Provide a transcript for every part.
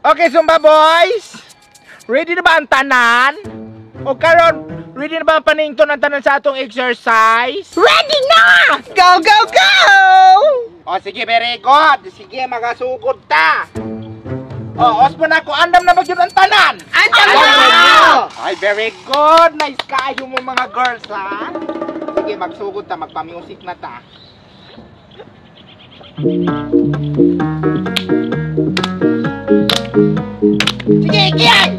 Okay, Zumba boys. Ready na ba ang tanan? O karon, ready na ba ang panington ang tanan sa atong exercise? Ready na! Go, go, go! O sige, very good. Sige, magasugod ta. O, ospo na ako. Andam na ba yun ang tanan? Andam na! Ay, very good. Nice kayo mo mga girls, ha? Sige, magsugod ta. Magpa-music na ta. Sige, kiyay!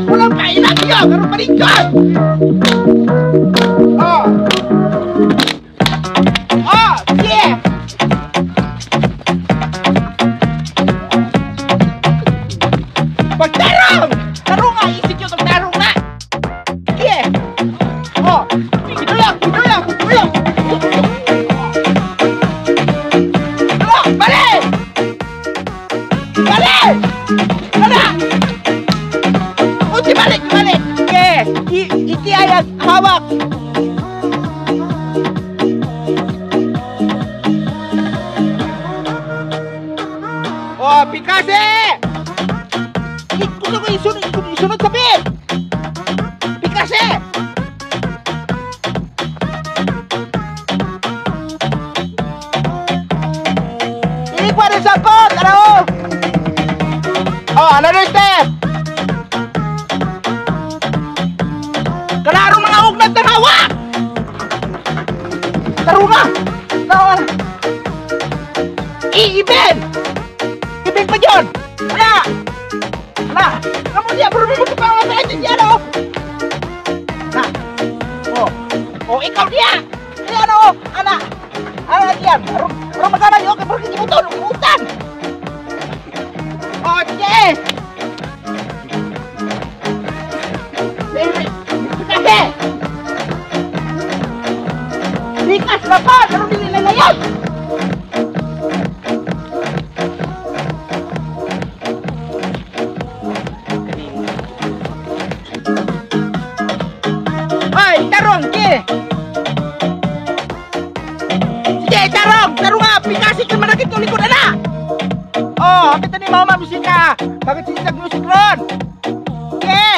Walang kailan yun! Karoon pa rin yun! Oh! Oh! Sige! Magtarong! Tarong nga! Isip yun itong tarong na! Sige! Oh! Idulog! Idulog! Idulog! Idulog! Bali! Bali! Bala! Uti balik! Balik! Sige! Iki ay hawak! Oh! Pikase! Gusto ko isunod sa bib! Pikase! Iligwa rin sa kot! Ano? Oh, another step! Kanarong mga ugnat na hawak! Tarunga! Nawan! Iibin! Ibin pa yun! Ala! Ala! Kamu dia baru mo pa ang sa atin yan, oh! Na! Oh! Oh, ikaw dia! Ayan, oh! Ana! Ana diyan! Arong magana yun! Kaya bakit imuton? Umutan! Oh, sige! Kasi! Likas na pa! Karong din nila yun! Ay, tarong! Sige! Sige, tarong! Tarong nga! Pikasi ka manakit ng likod na! Oh, kapit na ni Mama musika! Bakit sinisag music ron? Sige!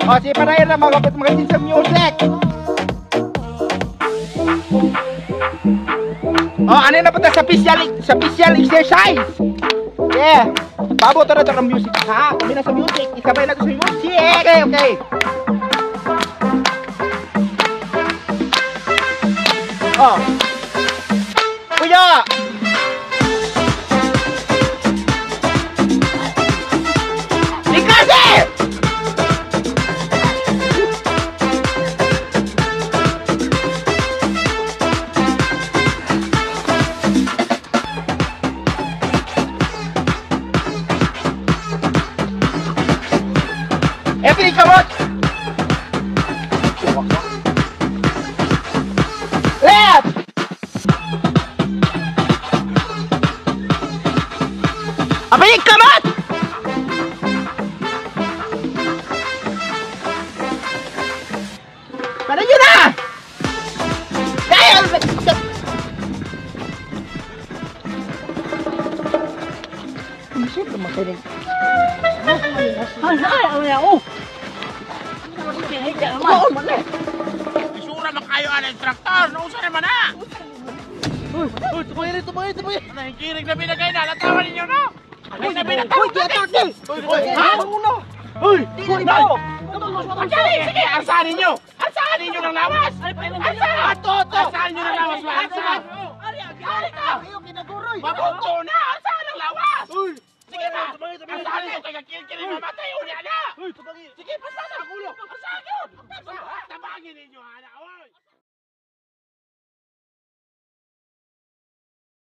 Oh, sige pa na yun na mga sinisag music! Oh, ano na punta sa special exercise? Yeah! Babo to na ito ng music, ha? Kami na sa music, isabay na ito sa music! Okay, okay! Oh! Kuya! Likasi! Every kamot! Left! Abay, kamot! Para yun na! Dahil! Isip na makinig. Isura man kayo ang instructor! Nausa naman na! Uy, tumayo! Nahikirig na binagay na! Latawan ninyo, no? Uy, Uy, kiyatot din! Ha? Uy! Uy, mo! Sige! Arsahan ninyo! Arsahan ninyo ng lawas! Arsahan! Arsahan nyo ng lawas! Arsahan! Mabuto na! Arsahan ng lawas! Sige na! Arsahan nyo! Kaya kill mamatay! Uli na! Sige! Basta sa ulo! Arsahan yun! Tabangin ninyo!